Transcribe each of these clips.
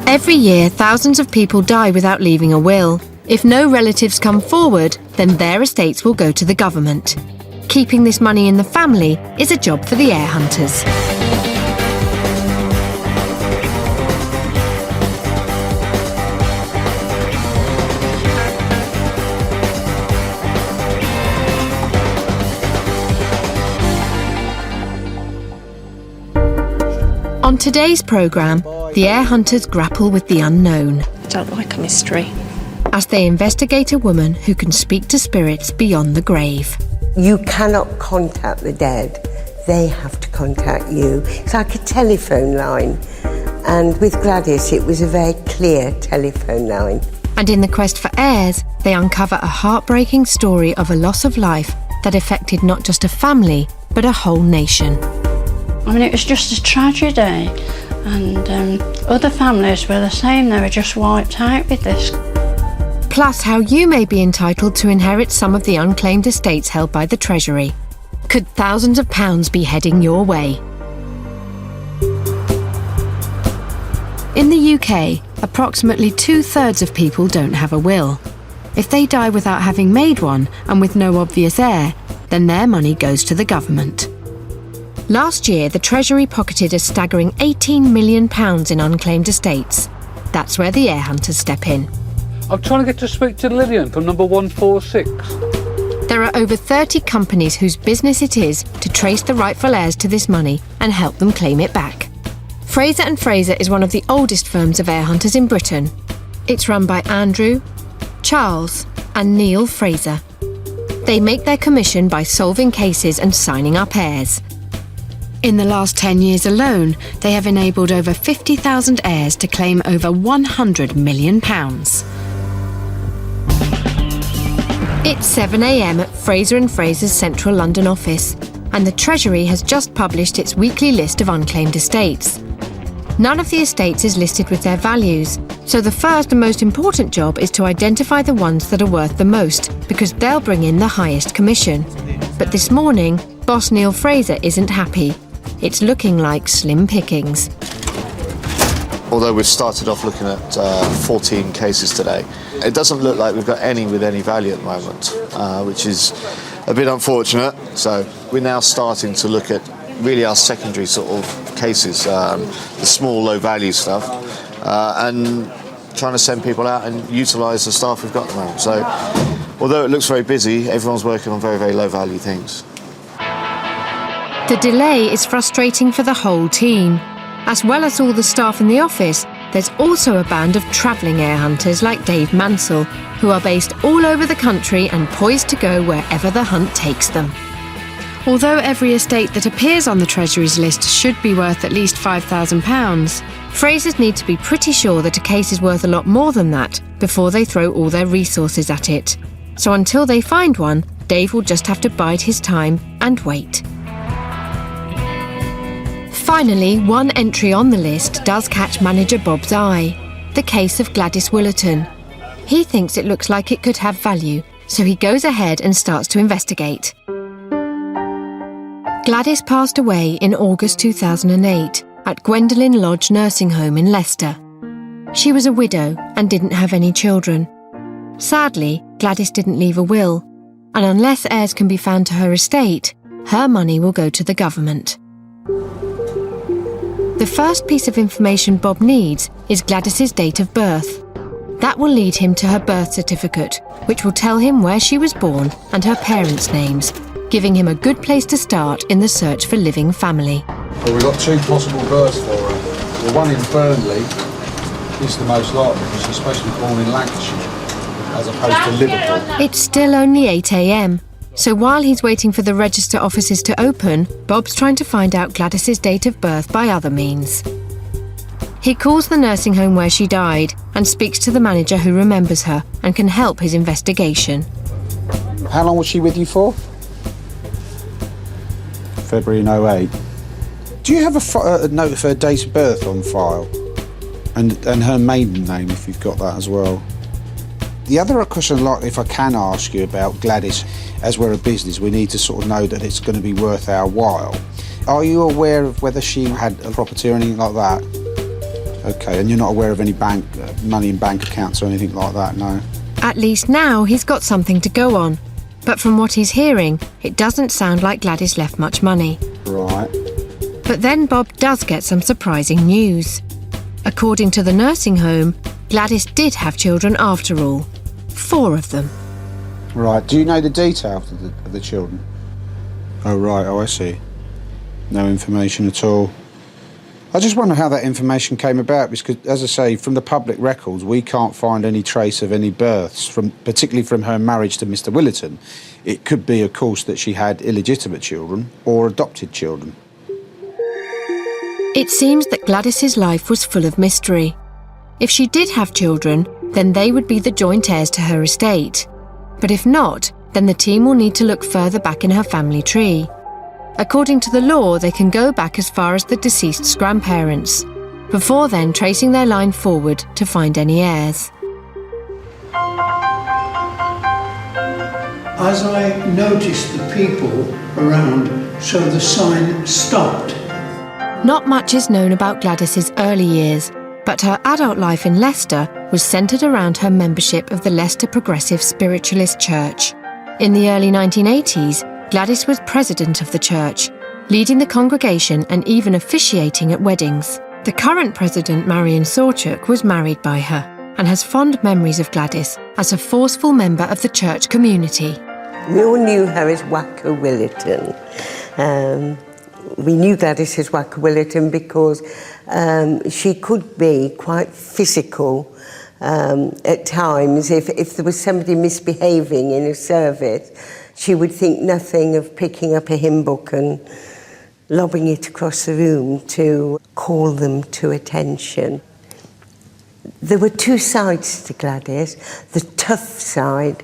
Every year, thousands of people die without leaving a will. If no relatives come forward, then their estates will go to the government. Keeping this money in the family is a job for the heir hunters. On today's programme, the heir hunters grapple with the unknown. I don't like a mystery. As they investigate a woman who can speak to spirits beyond the grave. You cannot contact the dead. They have to contact you. It's like a telephone line. And with Gladys, it was a very clear telephone line. And in the quest for heirs, they uncover a heartbreaking story of a loss of life that affected not just a family, but a whole nation. I mean, it was just a tragedy, and other families were the same. They were just wiped out with this. Plus how you may be entitled to inherit some of the unclaimed estates held by the Treasury. Could thousands of pounds be heading your way? In the UK, approximately 2/3 of people don't have a will. If they die without having made one and with no obvious heir, then their money goes to the government. Last year, the Treasury pocketed a staggering £18 million in unclaimed estates. That's where the heir hunters step in. I'm trying to get to speak to Lillian from number 146. There are over 30 companies whose business it is to trace the rightful heirs to this money and help them claim it back. Fraser and Fraser is one of the oldest firms of heir hunters in Britain. It's run by Andrew, Charles and Neil Fraser. They make their commission by solving cases and signing up heirs. In the last 10 years alone, they have enabled over 50,000 heirs to claim over £100 million. It's 7 a.m. at Fraser and Fraser's central London office, and the Treasury has just published its weekly list of unclaimed estates. None of the estates is listed with their values, so the first and most important job is to identify the ones that are worth the most, because they'll bring in the highest commission. But this morning, boss Neil Fraser isn't happy. It's looking like slim pickings. Although we've started off looking at 14 cases today, it doesn't look like we've got any with any value at the moment, which is a bit unfortunate. So we're now starting to look at really our secondary sort of cases, the small, low-value stuff, and trying to send people out and utilise the staff we've got at the moment. So although it looks very busy, everyone's working on very, very low-value things. The delay is frustrating for the whole team. As well as all the staff in the office, there's also a band of travelling heir hunters like Dave Mansell, who are based all over the country and poised to go wherever the hunt takes them. Although every estate that appears on the Treasury's list should be worth at least £5,000, Frasers need to be pretty sure that a case is worth a lot more than that before they throw all their resources at it. So until they find one, Dave will just have to bide his time and wait. Finally, one entry on the list does catch manager Bob's eye, the case of Gladys Willerton. He thinks it looks like it could have value, so he goes ahead and starts to investigate. Gladys passed away in August 2008 at Gwendolyn Lodge Nursing Home in Leicester. She was a widow and didn't have any children. Sadly, Gladys didn't leave a will, and unless heirs can be found to her estate, her money will go to the government. The first piece of information Bob needs is Gladys's date of birth. That will lead him to her birth certificate, which will tell him where she was born and her parents' names, giving him a good place to start in the search for living family. Well, we've got two possible births for her. The one in Burnley is the most likely because she's supposed to be born in Lancashire as opposed to Liverpool. It's still only 8 a.m, so while he's waiting for the register offices to open, Bob's trying to find out Gladys's date of birth by other means. He calls the nursing home where she died and speaks to the manager who remembers her and can help his investigation. How long was she with you for? February 08. Do you have a note of her date of birth on file? And her maiden name, if you've got that as well? The other question, like, if I can ask you about Gladys, as we're a business, we need to sort of know that it's going to be worth our while. Are you aware of whether she had a property or anything like that? Okay, and you're not aware of any money in bank accounts or anything like that, no? At least now he's got something to go on. But from what he's hearing, it doesn't sound like Gladys left much money. Right. But then Bob does get some surprising news. According to the nursing home, Gladys did have children after all. 4 of them. Right. Do you know the details of the children? Oh, right. Oh, I see. No information at all. I just wonder how that information came about, because, as I say, from the public records, we can't find any trace of any births, particularly from her marriage to Mr. Willerton. It could be, of course, that she had illegitimate children or adopted children. It seems that Gladys's life was full of mystery. If she did have children, then they would be the joint heirs to her estate. But if not, then the team will need to look further back in her family tree. According to the law, they can go back as far as the deceased's grandparents, before then tracing their line forward to find any heirs. As I noticed the people around, so the sign stopped. Not much is known about Gladys's early years, but her adult life in Leicester was centred around her membership of the Leicester Progressive Spiritualist Church. In the early 1980s, Gladys was president of the church, leading the congregation and even officiating at weddings. The current president, Marion Sawchuk, was married by her and has fond memories of Gladys as a forceful member of the church community. We all knew her as Wacko Willerton. We knew Gladys as Wacko Willerton because she could be quite physical at times. If there was somebody misbehaving in a service, she would think nothing of picking up a hymn book and lobbing it across the room to call them to attention. There were 2 sides to Gladys, the tough side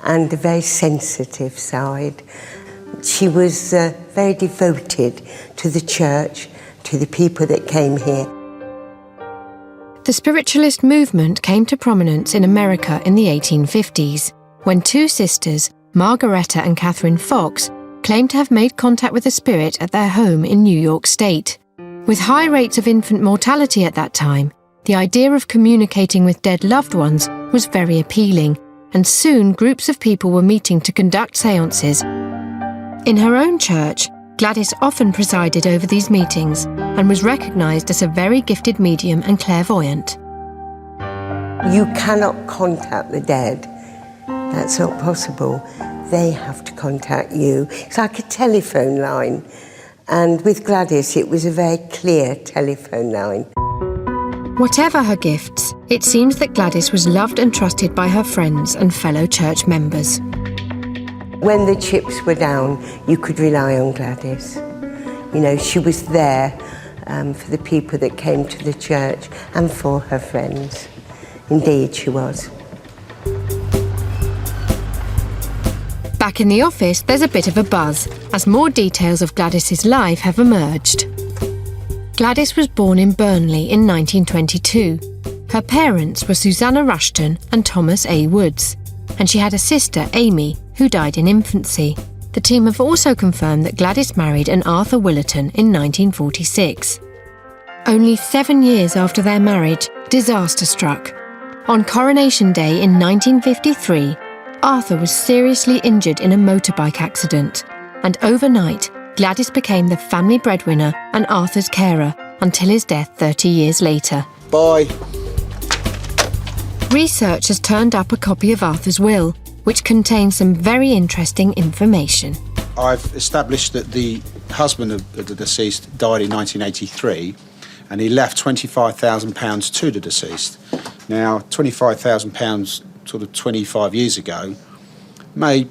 and the very sensitive side. She was very devoted to the church, to the people that came here. The spiritualist movement came to prominence in America in the 1850s, when 2 sisters, Margaretta and Catherine Fox, claimed to have made contact with the spirit at their home in New York State. With high rates of infant mortality at that time, the idea of communicating with dead loved ones was very appealing, and soon groups of people were meeting to conduct séances. In her own church, Gladys often presided over these meetings and was recognised as a very gifted medium and clairvoyant. You cannot contact the dead. That's not possible. They have to contact you. It's like a telephone line. And with Gladys, it was a very clear telephone line. Whatever her gifts, it seems that Gladys was loved and trusted by her friends and fellow church members. When the chips were down, you could rely on Gladys. You know, she was there for the people that came to the church and for her friends. Indeed, she was. Back in the office, there's a bit of a buzz, as more details of Gladys's life have emerged. Gladys was born in Burnley in 1922. Her parents were Susanna Rushton and Thomas A. Woods, and she had a sister, Amy, who died in infancy. The team have also confirmed that Gladys married an Arthur Willerton in 1946. Only 7 years after their marriage, disaster struck. On Coronation Day in 1953, Arthur was seriously injured in a motorbike accident, and overnight, Gladys became the family breadwinner and Arthur's carer until his death 30 years later. Bye. Research has turned up a copy of Arthur's will, which contains some very interesting information. I've established that the husband of the deceased died in 1983, and he left £25,000 to the deceased. Now, £25,000 sort of 25 years ago may,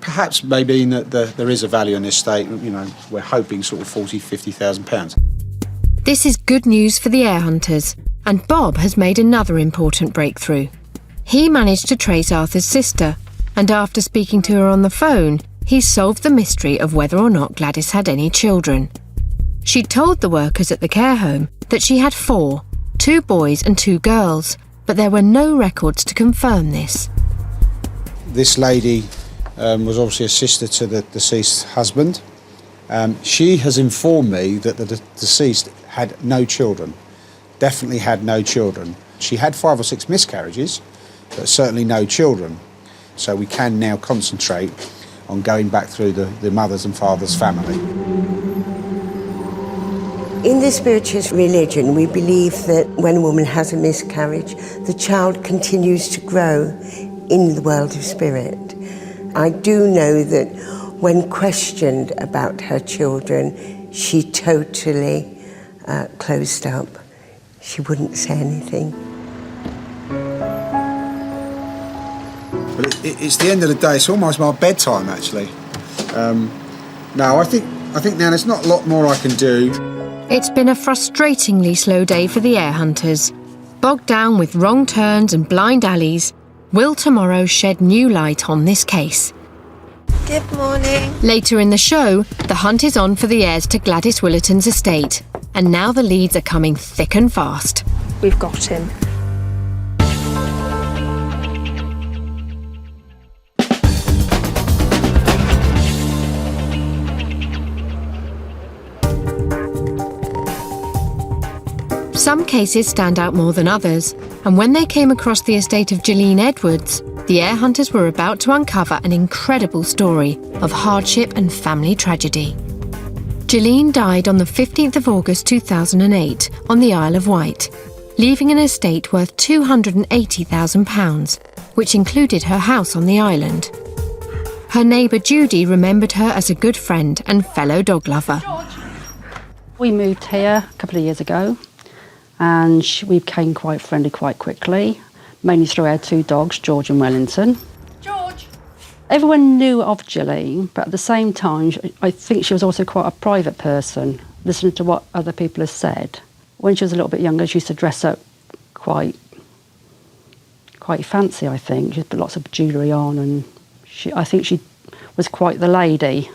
perhaps may mean that there is a value in this estate. We're hoping sort of £40,000-50,000. This is good news for the heir hunters, and Bob has made another important breakthrough. He managed to trace Arthur's sister, and after speaking to her on the phone, he solved the mystery of whether or not Gladys had any children. She told the workers at the care home that she had 4, 2 boys and 2 girls, but there were no records to confirm this. This lady was obviously a sister to the deceased husband. She has informed me that the deceased had no children. definitely had no children. She had 5 or 6 miscarriages, but certainly no children. So we can now concentrate on going back through the mother's and father's family. In the Spiritualist religion, we believe that when a woman has a miscarriage, the child continues to grow in the world of spirit. I do know that when questioned about her children, she totally closed up. She wouldn't say anything. But it's the end of the day. It's almost my bedtime, actually. No, I think now there's not a lot more I can do. It's been a frustratingly slow day for the Heir Hunters. Bogged down with wrong turns and blind alleys, will tomorrow shed new light on this case? Good morning. Later in the show, the hunt is on for the heirs to Gladys Willerton's estate, and now the leads are coming thick and fast. We've got him. Some cases stand out more than others, and when they came across the estate of Willerton and Edwards, the Heir Hunters were about to uncover an incredible story of hardship and family tragedy. Willerton died on the 15th of August 2008 on the Isle of Wight, leaving an estate worth £280,000, which included her house on the island. Her neighbour Judy remembered her as a good friend and fellow dog lover. We moved here a couple of years ago, and we became quite friendly quite quickly, mainly through our 2 dogs, George and Wellington. George! Everyone knew of Gillian, but at the same time, I think she was also quite a private person, listening to what other people have said. When she was a little bit younger, she used to dress up quite fancy, I think. She put lots of jewellery on, and I think she was quite the lady.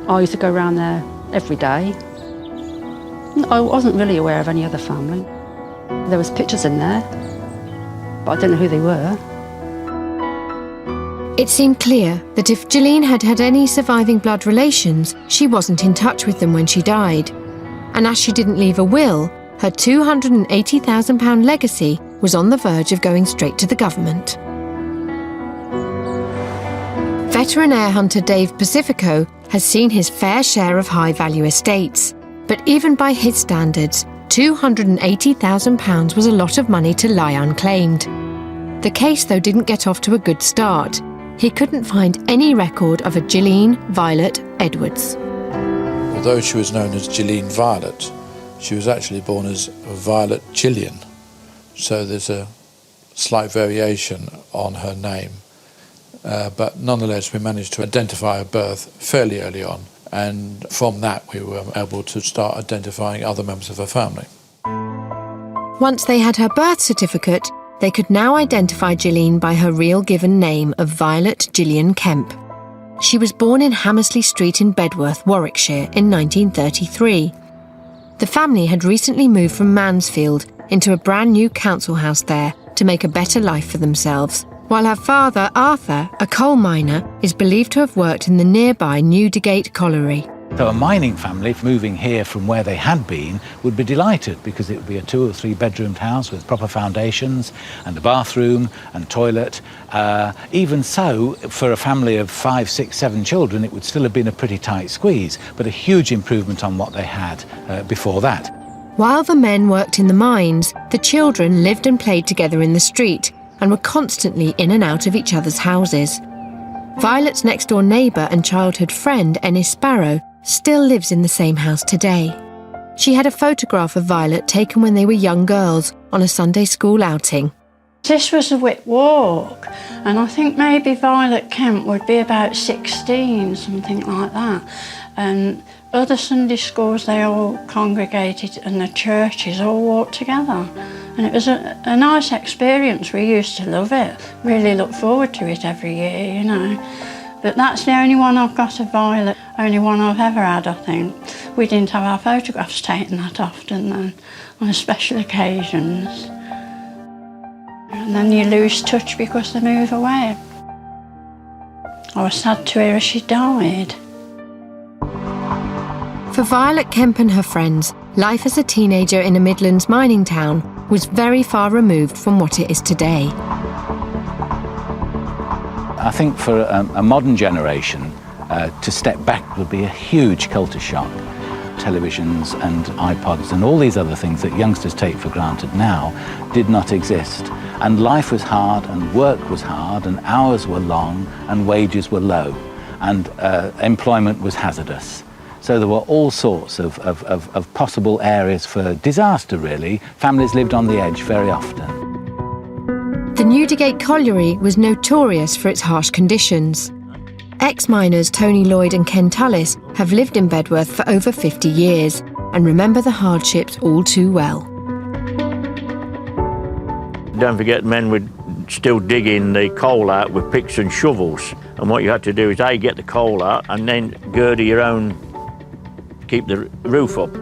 I used to go around there every day. I wasn't really aware of any other family. There was pictures in there, but I don't know who they were. It seemed clear that if Gillian had had any surviving blood relations, she wasn't in touch with them when she died. And as she didn't leave a will, her £280,000 legacy was on the verge of going straight to the government. Veteran heir hunter Dave Pacifico has seen his fair share of high-value estates. But even by his standards, £280,000 was a lot of money to lie unclaimed. The case, though, didn't get off to a good start. He couldn't find any record of a Willerton Violet Edwards. Although she was known as Willerton Violet, she was actually born as Violet Gillian. So there's a slight variation on her name. But nonetheless, we managed to identify her birth fairly early on. And from that, we were able to start identifying other members of her family. Once they had her birth certificate, they could now identify Gillian by her real given name of Violet Gillian Kemp. She was born in Hammersley Street in Bedworth, Warwickshire, in 1933. The family had recently moved from Mansfield into a brand new council house there to make a better life for themselves, while her father, Arthur, a coal miner, is believed to have worked in the nearby Newdigate colliery. So a mining family moving here from where they had been would be delighted, because it would be a 2 or 3 bedroomed house with proper foundations and a bathroom and toilet. Even so, for a family of 5, 6, 7 children, it would still have been a pretty tight squeeze, but a huge improvement on what they had before that. While the men worked in the mines, the children lived and played together in the street and were constantly in and out of each other's houses. Violet's next-door neighbour and childhood friend, Ennis Sparrow, still lives in the same house today. She had a photograph of Violet taken when they were young girls on a Sunday school outing. This was a Wick Walk, and I think maybe Violet Kemp would be about 16, something like that. And other Sunday schools, they all congregated, and the churches all walked together. And it was a nice experience. We used to love it. Really look forward to it every year, you know. But that's the only one I've got of Violet, only one I've ever had, I think. We didn't have our photographs taken that often then, on special occasions. And then you lose touch because they move away. I was sad to hear she died. For Violet Kemp and her friends, life as a teenager in a Midlands mining town was very far removed from what it is today. I think for a modern generation, to step back would be a huge culture shock. Televisions and iPods and all these other things that youngsters take for granted now did not exist. And life was hard, and work was hard, and hours were long, and wages were low, and employment was hazardous. So there were all sorts of possible areas for disaster, really. Families lived on the edge very often. The Newdigate Colliery was notorious for its harsh conditions. Ex-miners Tony Lloyd and Ken Tullis have lived in Bedworth for over 50 years and remember the hardships all too well. Don't forget, men were still digging the coal out with picks and shovels, and what you had to do is A, get the coal out and then girder your own, keep the roof up.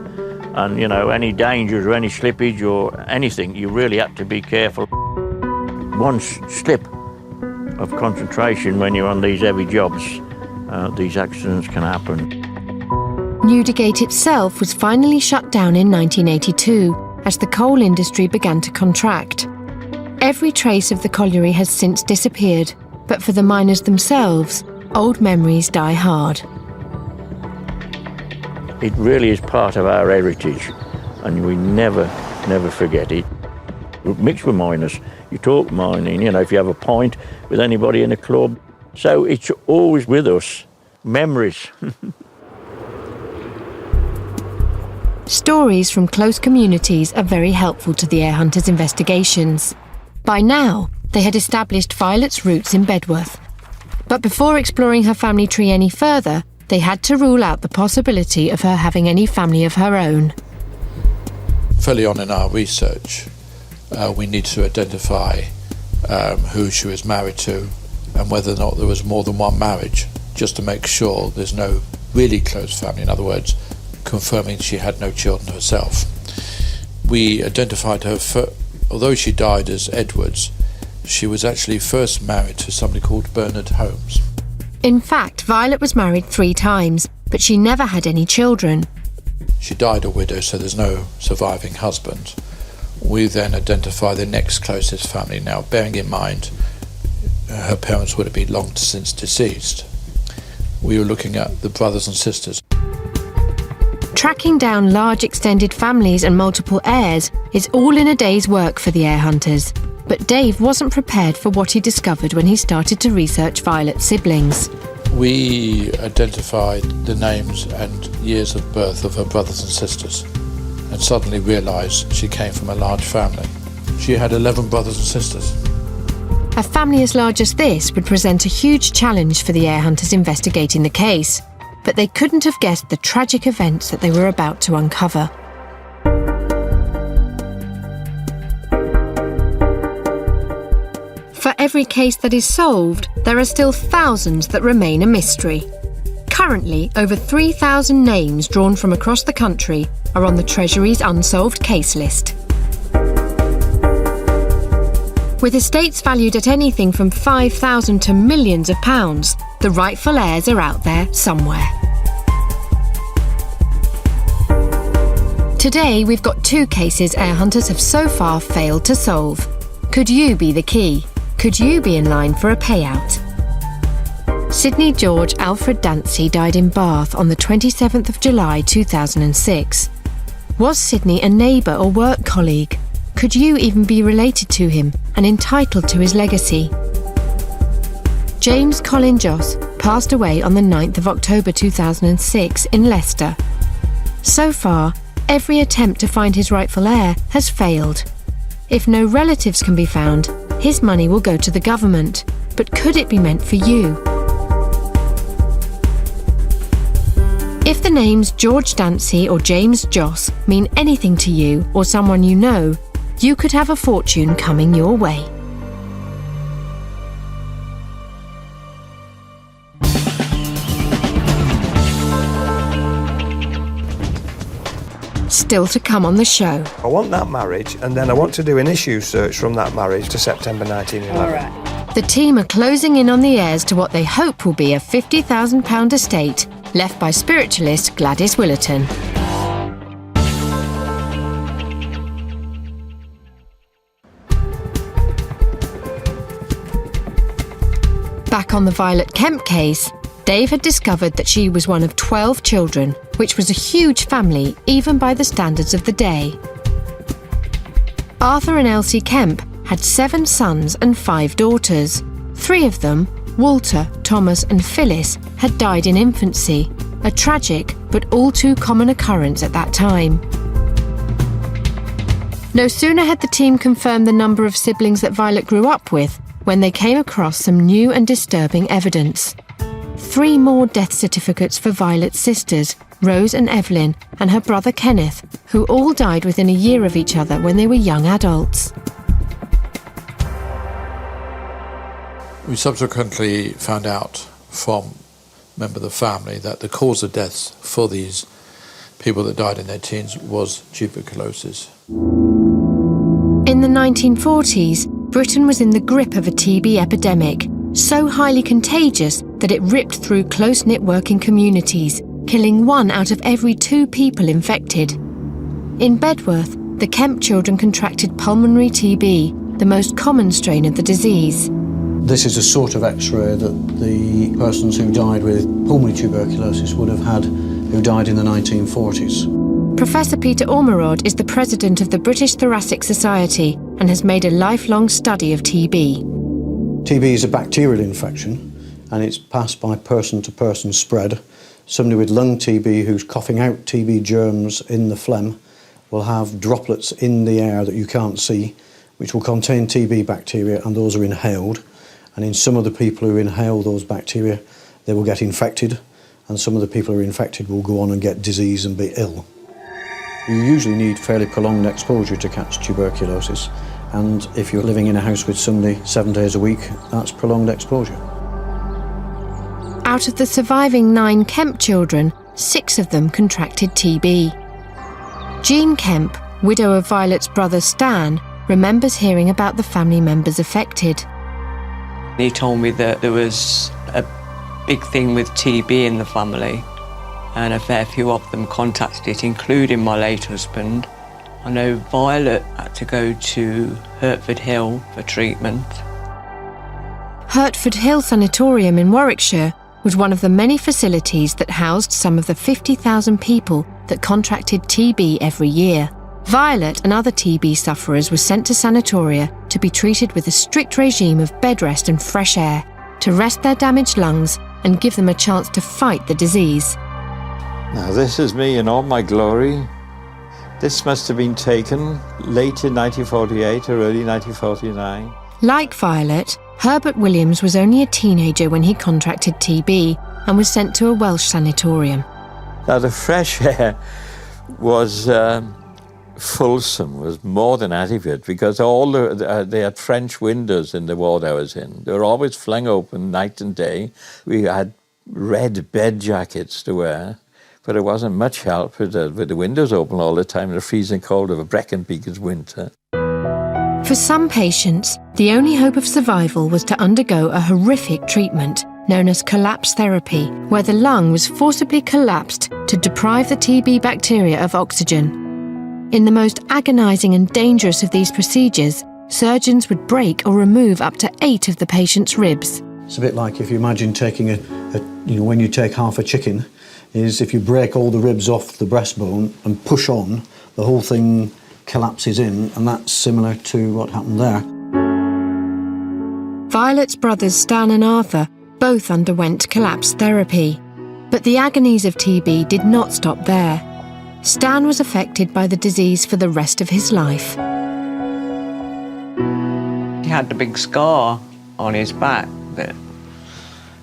And you know, any dangers or any slippage or anything, you really had to be careful. One slip of concentration when you're on these heavy jobs, these accidents can happen. Newdigate itself was finally shut down in 1982 as the coal industry began to contract. Every trace of the colliery has since disappeared, but for the miners themselves, old memories die hard. It really is part of our heritage, and we never forget it. We're mixed with miners. You talk mining, you know, if you have a pint with anybody in a club. So it's always with us. Memories. Stories from close communities are very helpful to the Heir Hunters investigations. By now, they had established Violet's roots in Bedworth. But before exploring her family tree any further, they had to rule out the possibility of her having any family of her own. Fairly on in our research, we need to identify who she was married to and whether or not there was more than one marriage, just to make sure there's no really close family. In other words, confirming she had no children herself. We identified her, although she died as Edwards, she was actually first married to somebody called Bernard Holmes. In fact, Violet was married 3 times, but she never had any children. She died a widow, so there's no surviving husband. We then identify the next closest family. Now, bearing in mind, her parents would have been long since deceased. We were looking at the brothers and sisters. Tracking down large extended families and multiple heirs is all in a day's work for the Heir Hunters. But Dave wasn't prepared for what he discovered when he started to research Violet's siblings. We identified the names and years of birth of her brothers and sisters, and suddenly realised she came from a large family. She had 11 brothers and sisters. A family as large as this would present a huge challenge for the Heir Hunters investigating the case, but they couldn't have guessed the tragic events that they were about to uncover. For every case that is solved, there are still thousands that remain a mystery. Currently, over 3,000 names drawn from across the country are on the Treasury's unsolved case list. With estates valued at anything from £5,000 to millions of pounds, the rightful heirs are out there somewhere. Today, we've got 2 cases Heir Hunters have so far failed to solve. Could you be the key? Could you be in line for a payout? Sydney George Alfred Dancy died in Bath on the 27th of July 2006. Was Sydney a neighbour or work colleague? Could you even be related to him and entitled to his legacy? James Colin Joss passed away on the 9th of October 2006 in Leicester. So far, every attempt to find his rightful heir has failed. If no relatives can be found, his money will go to the government. But could it be meant for you? If the names George Dancy or James Joss mean anything to you or someone you know, you could have a fortune coming your way. Still to come on the show. I want that marriage, and then I want to do an issue search from that marriage to September 1911. All right. The team are closing in on the heirs to what they hope will be a £50,000 estate left by spiritualist Gladys Willerton. Back on the Violet Kemp case, Dave had discovered that she was one of 12 children, which was a huge family even by the standards of the day. Arthur and Elsie Kemp had 7 sons and 5 daughters. 3 of them, Walter, Thomas and Phyllis, had died in infancy, a tragic but all too common occurrence at that time. No sooner had the team confirmed the number of siblings that Violet grew up with when they came across some new and disturbing evidence. 3 more death certificates for Violet's sisters, Rose and Evelyn, and her brother Kenneth, who all died within a year of each other when they were young adults. We subsequently found out from a member of the family that the cause of death for these people that died in their teens was tuberculosis. In the 1940s, Britain was in the grip of a TB epidemic, so highly contagious that it ripped through close-knit working communities, killing 1 out of every 2 people infected. In Bedworth, the Kemp children contracted pulmonary TB, the most common strain of the disease. This is a sort of X-ray that the persons who died with pulmonary tuberculosis would have had who died in the 1940s. Professor Peter Ormerod is the president of the British Thoracic Society and has made a lifelong study of TB. TB is a bacterial infection and it's passed by person-to-person spread. Somebody with lung TB who's coughing out TB germs in the phlegm will have droplets in the air that you can't see, which will contain TB bacteria, and those are inhaled. And in some of the people who inhale those bacteria, they will get infected, and some of the people who are infected will go on and get disease and be ill. You usually need fairly prolonged exposure to catch tuberculosis, and if you're living in a house with somebody 7 days a week, that's prolonged exposure. Out of the surviving 9 Kemp children, 6 of them contracted TB. Jean Kemp, widow of Violet's brother Stan, remembers hearing about the family members affected. He told me that there was a big thing with TB in the family, and a fair few of them contacted it, including my late husband. I know Violet had to go to Hertford Hill for treatment. Hertford Hill Sanatorium in Warwickshire was one of the many facilities that housed some of the 50,000 people that contracted TB every year. Violet and other TB sufferers were sent to sanatoria to be treated with a strict regime of bed rest and fresh air, to rest their damaged lungs and give them a chance to fight the disease. Now this is me in all my glory. This must have been taken late in 1948 or early 1949. Like Violet, Herbert Williams was only a teenager when he contracted TB and was sent to a Welsh sanatorium. Now the fresh air was fulsome, was more than adequate, because all they had French windows in the ward I was in. They were always flung open night and day. We had red bed jackets to wear, but it wasn't much help with the windows open all the time in the freezing cold of a Brecon-Beacons winter. For some patients, the only hope of survival was to undergo a horrific treatment known as collapse therapy, where the lung was forcibly collapsed to deprive the TB bacteria of oxygen. In the most agonising and dangerous of these procedures, surgeons would break or remove up to 8 of the patient's ribs. It's a bit like if you imagine taking when you take half a chicken, is if you break all the ribs off the breastbone and push on, the whole thing collapses in, and that's similar to what happened there. Violet's brothers Stan and Arthur both underwent collapse therapy. But the agonies of TB did not stop there. Stan was affected by the disease for the rest of his life. He had a big scar on his back that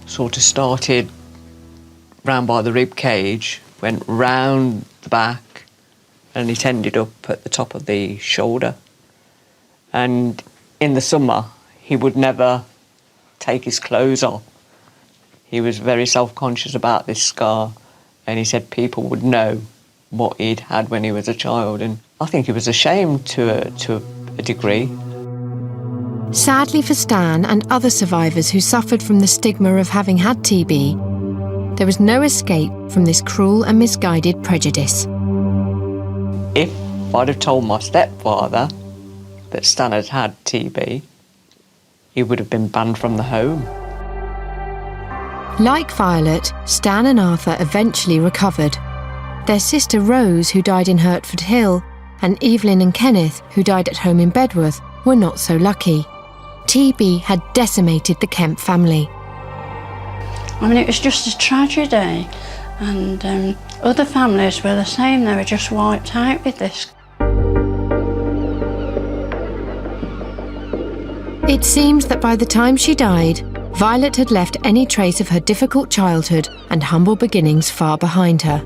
sort of started round by the rib cage, went round the back, and it ended up at the top of the shoulder. And in the summer, he would never take his clothes off. He was very self-conscious about this scar, and he said people would know what he'd had when he was a child, and I think he was ashamed to a degree. Sadly for Stan and other survivors who suffered from the stigma of having had TB, there was no escape from this cruel and misguided prejudice. If I'd have told my stepfather that Stan had had TB, he would have been banned from the home. Like Violet, Stan and Arthur eventually recovered. Their sister Rose, who died in Hertford Hill, and Evelyn and Kenneth, who died at home in Bedworth, were not so lucky. TB had decimated the Kemp family. I mean, it was just a tragedy, and other families were the same. They were just wiped out with this. It seems that by the time she died, Violet had left any trace of her difficult childhood and humble beginnings far behind her.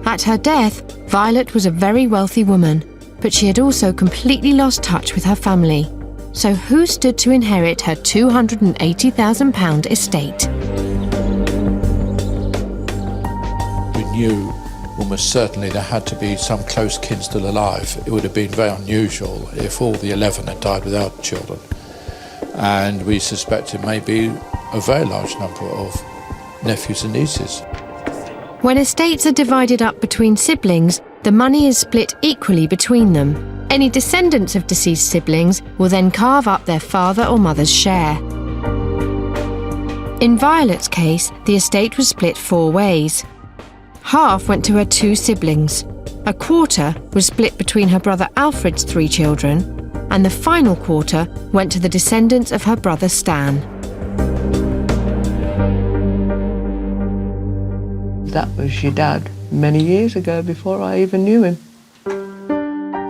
At her death, Violet was a very wealthy woman, but she had also completely lost touch with her family. So who stood to inherit her £280,000 estate? We knew almost certainly there had to be some close kin still alive. It would have been very unusual if all the 11 had died without children. And we suspected maybe a very large number of nephews and nieces. When estates are divided up between siblings, the money is split equally between them. Any descendants of deceased siblings will then carve up their father or mother's share. In Violet's case, the estate was split 4 ways. Half went to her 2 siblings. A quarter was split between her brother Alfred's 3 children, and the final quarter went to the descendants of her brother Stan. That was your dad many years ago, before I even knew him.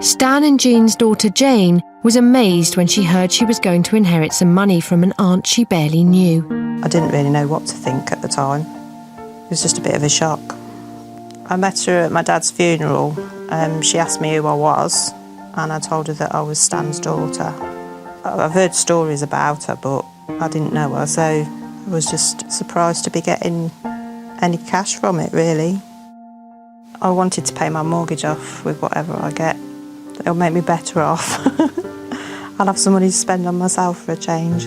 Stan and Jean's daughter Jane was amazed when she heard she was going to inherit some money from an aunt she barely knew. I didn't really know what to think at the time. It was just a bit of a shock. I met her at my dad's funeral. She asked me who I was, and I told her that I was Stan's daughter. I've heard stories about her, but I didn't know her, so I was just surprised to be getting any cash from it, really. I wanted to pay my mortgage off with whatever I get. It'll make me better off. I'll have some money to spend on myself for a change.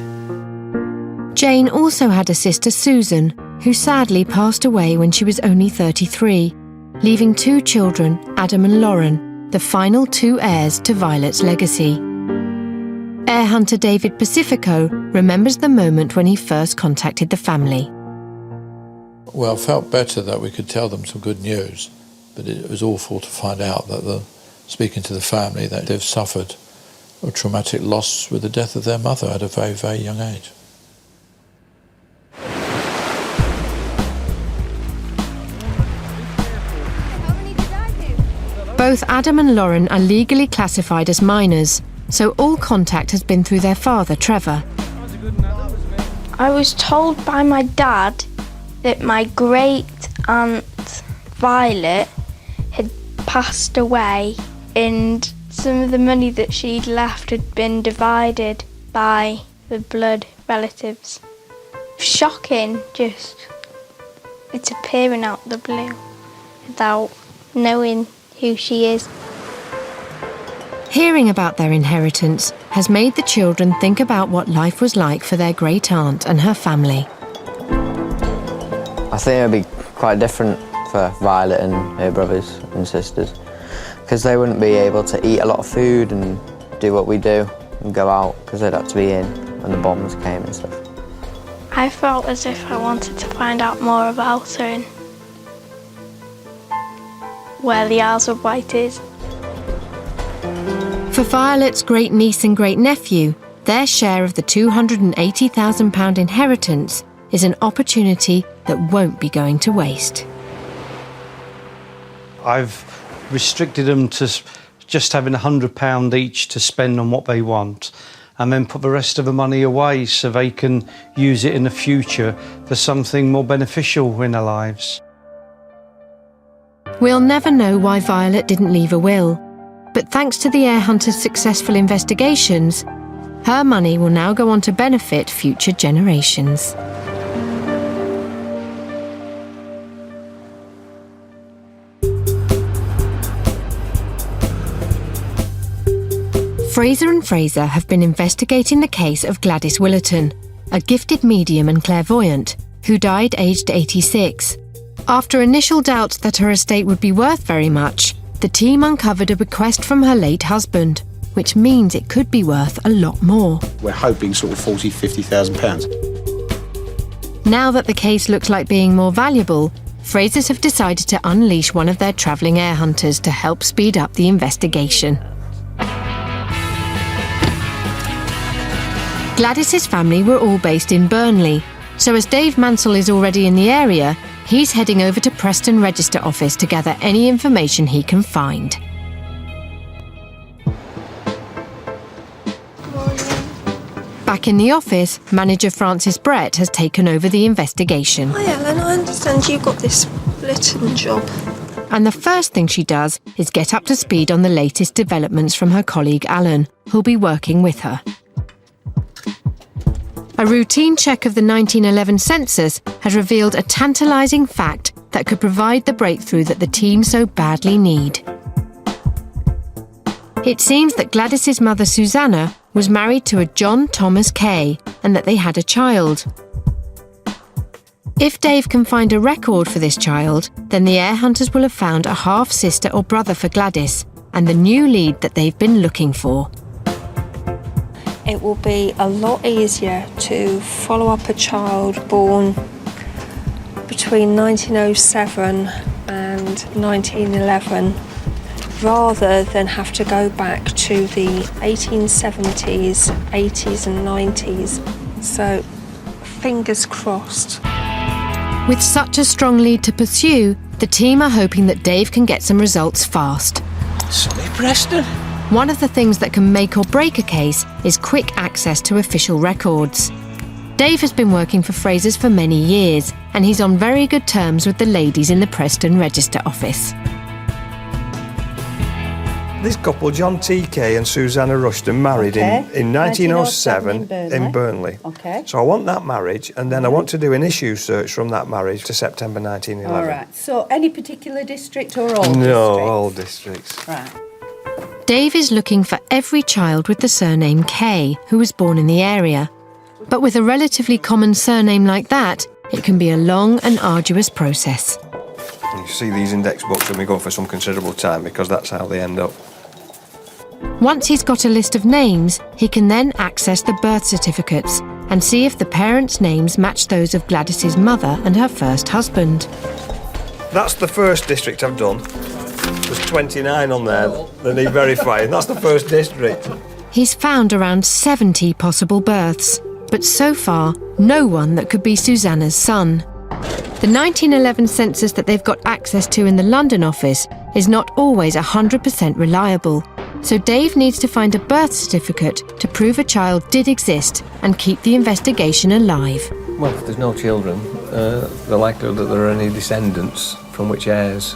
Jane also had a sister Susan, who sadly passed away when she was only 33, leaving 2 children, Adam and Lauren, the final 2 heirs to Violet's legacy. Heir hunter David Pacifico remembers the moment when he first contacted the family. Well, I felt better that we could tell them some good news, but it was awful to find out that speaking to the family, that they've suffered a traumatic loss with the death of their mother at a very, very young age. Both Adam and Lauren are legally classified as minors, so all contact has been through their father, Trevor. I was told by my dad that my great-aunt Violet had passed away and some of the money that she'd left had been divided by the blood relatives. Shocking, just it's appearing out the blue without knowing who she is. Hearing about their inheritance has made the children think about what life was like for their great aunt and her family. I think it would be quite different for Violet and her brothers and sisters, because they wouldn't be able to eat a lot of food and do what we do and go out, because they'd have to be in when the bombs came and stuff. I felt as if I wanted to find out more about her and where the Isles of Wight is. For Violet's great-niece and great-nephew, their share of the £280,000 inheritance is an opportunity that won't be going to waste. I've restricted them to just having £100 each to spend on what they want, and then put the rest of the money away so they can use it in the future for something more beneficial in their lives. We'll never know why Violet didn't leave a will, but thanks to the Heir Hunters' successful investigations, her money will now go on to benefit future generations. Fraser and Fraser have been investigating the case of Gladys Willerton, a gifted medium and clairvoyant who died aged 86. After initial doubts that her estate would be worth very much, the team uncovered a bequest from her late husband, which means it could be worth a lot more. We're hoping sort of £40,000, £50,000. Now that the case looks like being more valuable, Frasers have decided to unleash one of their travelling heir hunters to help speed up the investigation. Gladys's family were all based in Burnley, so as Dave Mansell is already in the area, he's heading over to Preston Register Office to gather any information he can find. Back in the office, manager Frances Brett has taken over the investigation. Hi Ellen, I understand you've got this Willerton job. And the first thing she does is get up to speed on the latest developments from her colleague Alan, who'll be working with her. A routine check of the 1911 census has revealed a tantalising fact that could provide the breakthrough that the team so badly need. It seems that Gladys's mother Susanna was married to a John Thomas Kay and that they had a child. If Dave can find a record for this child, then the heir hunters will have found a half-sister or brother for Gladys and the new lead that they've been looking for. It will be a lot easier to follow up a child born between 1907 and 1911 rather than have to go back to the 1870s, 80s and 90s. So, fingers crossed. With such a strong lead to pursue, the team are hoping that Dave can get some results fast. Sonny Preston. One of the things that can make or break a case is quick access to official records. Dave has been working for Frasers for many years, and he's on very good terms with the ladies in the Preston Register Office. This couple, John T.K. and Susanna Rushton, married in 1907 in Burnley. Okay. So I want that marriage, and then I want to do an issue search from that marriage to September 1911. All right. So any particular district or all districts? No, all districts. Right. Dave is looking for every child with the surname Kay who was born in the area. But with a relatively common surname like that, it can be a long and arduous process. You see these index books when we go for some considerable time because that's how they end up. Once he's got a list of names, he can then access the birth certificates and see if the parents' names match those of Gladys's mother and her first husband. That's the first district I've done. There's 29 on there that need verifying. That's the first district. He's found around 70 possible births, but so far, no one that could be Susanna's son. The 1911 census that they've got access to in the London office is not always 100% reliable, so Dave needs to find a birth certificate to prove a child did exist and keep the investigation alive. Well, if there's no children, the likelihood that there are any descendants from which heirs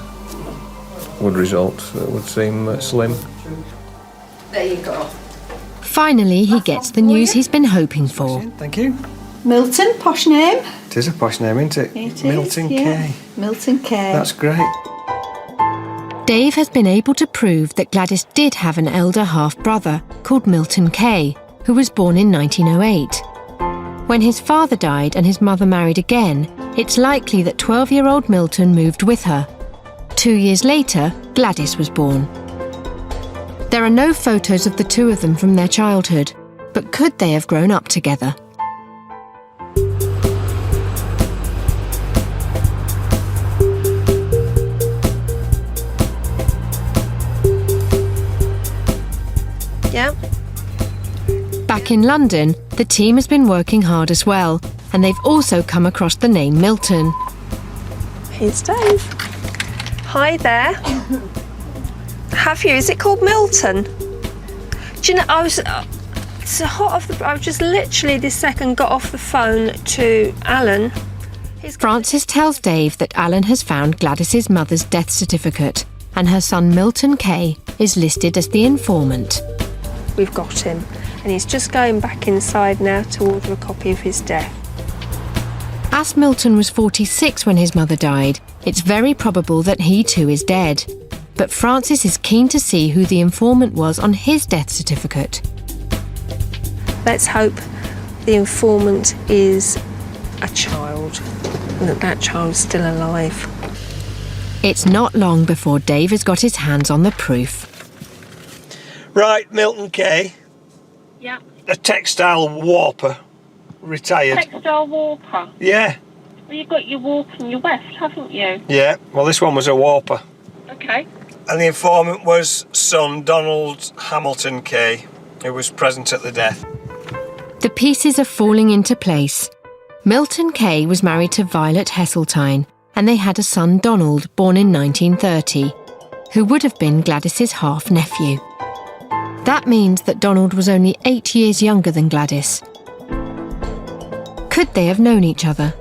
would result would seem slim. There you go. Finally, he gets the news he's been hoping for. Thank you. Milton, posh name. It is a posh name, isn't it? It is, Milton yeah. Kay. Milton Kay. That's great. Dave has been able to prove that Gladys did have an elder half-brother called Milton Kay, who was born in 1908. When his father died and his mother married again, it's likely that 12-year-old Milton moved with her. 2 years later, Gladys was born. There are no photos of the two of them from their childhood, but could they have grown up together? Yeah. Back in London, the team has been working hard as well, and they've also come across the name Milton. Here's Dave. Hi there. Have you? Is it called Milton? Do you know, I was just literally this second got off the phone to Alan. Frances tells Dave that Alan has found Gladys's mother's death certificate, and her son Milton Kay is listed as the informant. We've got him, and he's just going back inside now to order a copy of his death. As Milton was 46 when his mother died, it's very probable that he too is dead. But Frances is keen to see who the informant was on his death certificate. Let's hope the informant is a child, and that child's still alive. It's not long before Dave has got his hands on the proof. Right, Milton Kay. Yeah. A textile warper, retired. Textile warper? Yeah. Well, you've got your walk and your weft, haven't you? Yeah, well, this one was a warper. Okay. And the informant was son Donald Hamilton Kay, who was present at the death. The pieces are falling into place. Milton Kay was married to Violet Heseltine, and they had a son, Donald, born in 1930, who would have been Gladys's half-nephew. That means that Donald was only 8 years younger than Gladys. Could they have known each other?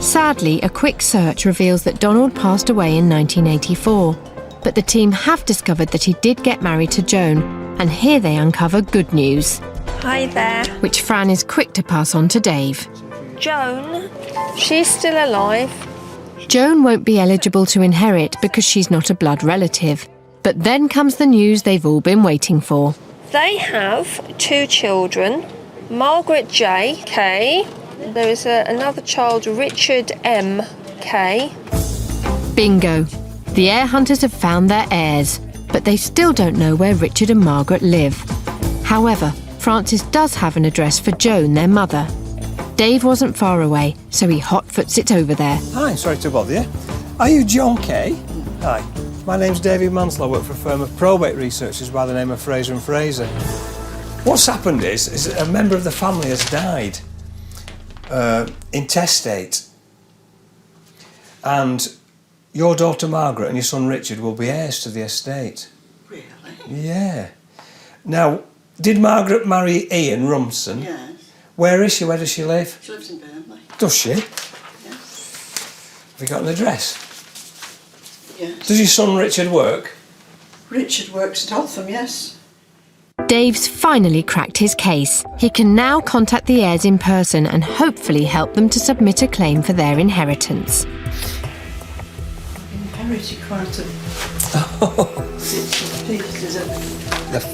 Sadly, a quick search reveals that Donald passed away in 1984, but the team have discovered that he did get married to Joan, and here they uncover good news. Hi there. Which Fran is quick to pass on to Dave. Joan, she's still alive. Joan won't be eligible to inherit because she's not a blood relative. But then comes the news they've all been waiting for. They have 2 children, Margaret J. Kay. There is another child, Richard M. Kay. Bingo. The heir hunters have found their heirs, but they still don't know where Richard and Margaret live. However, Francis does have an address for Joan, their mother. Dave wasn't far away, so he hotfoots it over there. Hi, sorry to bother you. Are you John Kay? Hi. My name's David Mansell. I work for a firm of probate researchers by the name of Fraser & Fraser. What's happened is a member of the family has died. Intestate. And your daughter Margaret and your son Richard will be heirs to the estate. Really? Yeah. Now, did Margaret marry Ian Rumson? Yes. Where is she? Where does she live? She lives in Burnley. Does she? Yes. Have you got an address? Yes. Does your son Richard work? Richard works at Altham, yes. Dave's finally cracked his case. He can now contact the heirs in person and hopefully help them to submit a claim for their inheritance. Inherited quite a pieces of...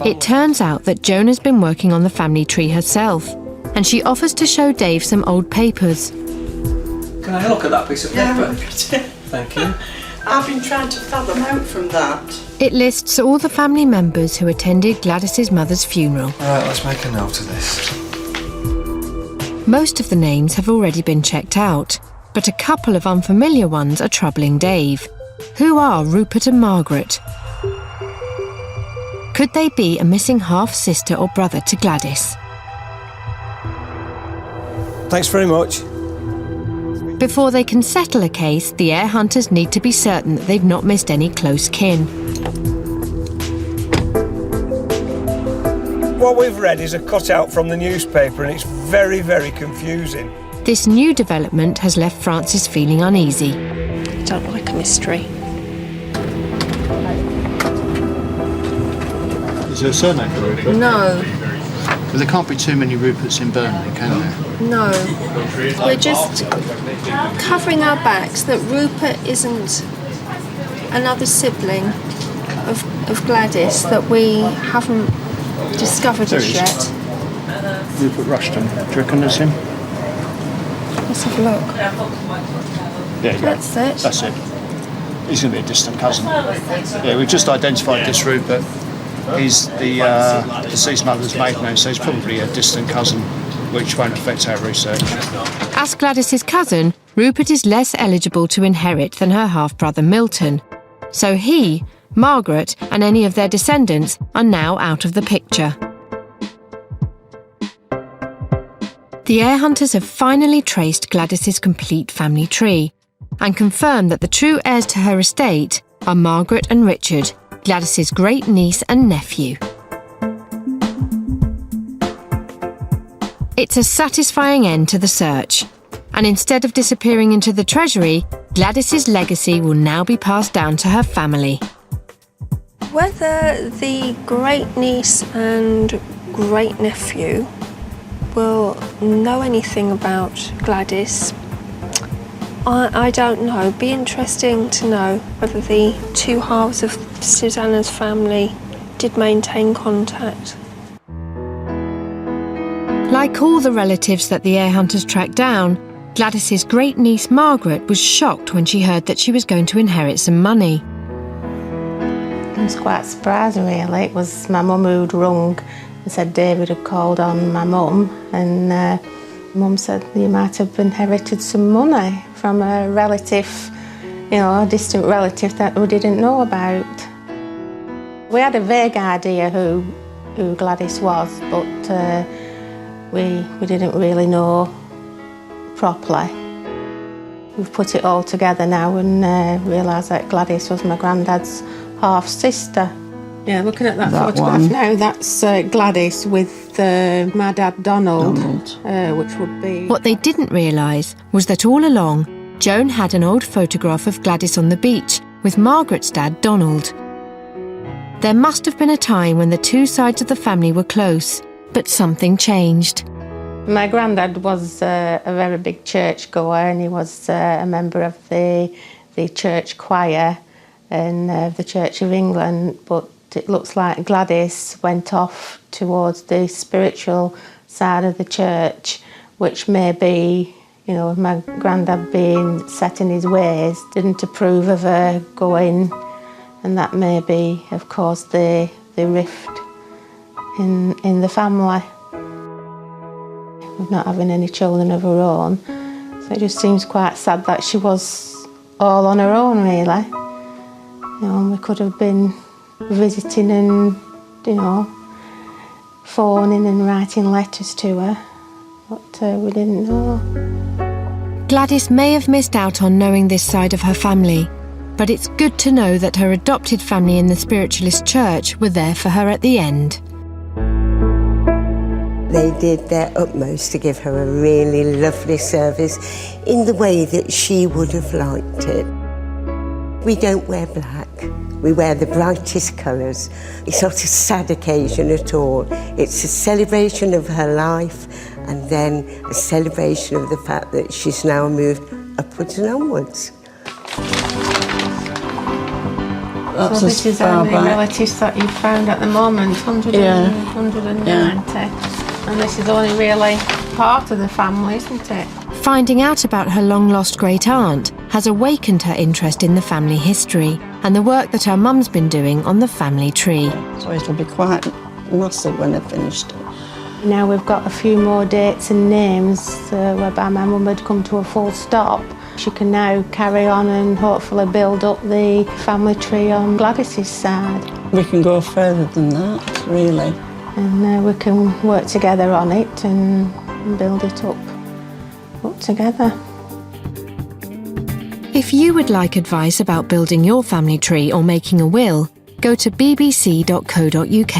It turns out that Joan has been working on the family tree herself, and she offers to show Dave some old papers. Can I look at that piece of paper? Yeah, look at it. Thank you. I've been trying to fathom out from that. It lists all the family members who attended Gladys's mother's funeral. Right, let's make a note of this. Most of the names have already been checked out, but a couple of unfamiliar ones are troubling Dave. Who are Rupert and Margaret? Could they be a missing half-sister or brother to Gladys? Thanks very much. Before they can settle a case, the heir hunters need to be certain that they've not missed any close kin. What we've read is a cutout from the newspaper and it's very, very confusing. This new development has left Francis feeling uneasy. I don't like a mystery. Is there a surname for Rupert? No. But there can't be too many Ruperts in Burnley, can there? No. We're just covering our backs that Rupert isn't another sibling of Gladys that we haven't discovered as yet. Rupert Rushton. Do you reckon that's him? Let's have a look. Yeah, That's it. That's it. He's going to be a distant cousin. Yeah, we've just identified this Rupert. He's the deceased mother's maiden name, so he's probably a distant cousin, which won't affect our research. As Gladys's cousin, Rupert is less eligible to inherit than her half-brother Milton. So he, Margaret, and any of their descendants are now out of the picture. The heir hunters have finally traced Gladys's complete family tree and confirmed that the true heirs to her estate are Margaret and Richard, Gladys's great-niece and nephew. It's a satisfying end to the search, and instead of disappearing into the treasury, Gladys's legacy will now be passed down to her family. Whether the great-niece and great-nephew will know anything about Gladys, I don't know. It'd be interesting to know whether the two halves of Susanna's family did maintain contact. Like all the relatives that the heir hunters tracked down, Gladys's great-niece Margaret was shocked when she heard that she was going to inherit some money. It was quite surprising, really. It was my mum who'd rung and said David had called on my mum, and Mum said you might have inherited some money from a relative, a distant relative that we didn't know about. We had a vague idea who Gladys was, but we didn't really know properly. We've put it all together now and realised that Gladys was my granddad's half-sister. Yeah, looking at that photograph now, that's Gladys with my dad Donald, which would be... What they didn't realise was that all along, Joan had an old photograph of Gladys on the beach with Margaret's dad Donald. There must have been a time when the two sides of the family were close, but something changed. My granddad was a very big churchgoer, and he was a member of the church choir in the Church of England, but it looks like Gladys went off towards the spiritual side of the church, which may be, my granddad being set in his ways, didn't approve of her going, and that may be, of course, the rift in the family. With not having any children of her own, so it just seems quite sad that she was all on her own, really. And we could have been visiting and, phoning and writing letters to her, but we didn't know. Gladys may have missed out on knowing this side of her family, but it's good to know that her adopted family in the Spiritualist Church were there for her at the end. They did their utmost to give her a really lovely service in the way that she would have liked it. We don't wear black. We wear the brightest colours. It's not a sad occasion at all. It's a celebration of her life and then a celebration of the fact that she's now moved upwards and onwards. So this is how many relatives that you've found at the moment, 190. And this is only really part of the family, isn't it? Finding out about her long-lost great-aunt has awakened her interest in the family history and the work that her mum's been doing on the family tree. So it'll be quite massive when I've finished it. Now we've got a few more dates and names whereby my mum had come to a full stop. She can now carry on and hopefully build up the family tree on Gladys's side. We can go further than that, really. And we can work together on it and build it up together. If you would like advice about building your family tree or making a will, go to bbc.co.uk.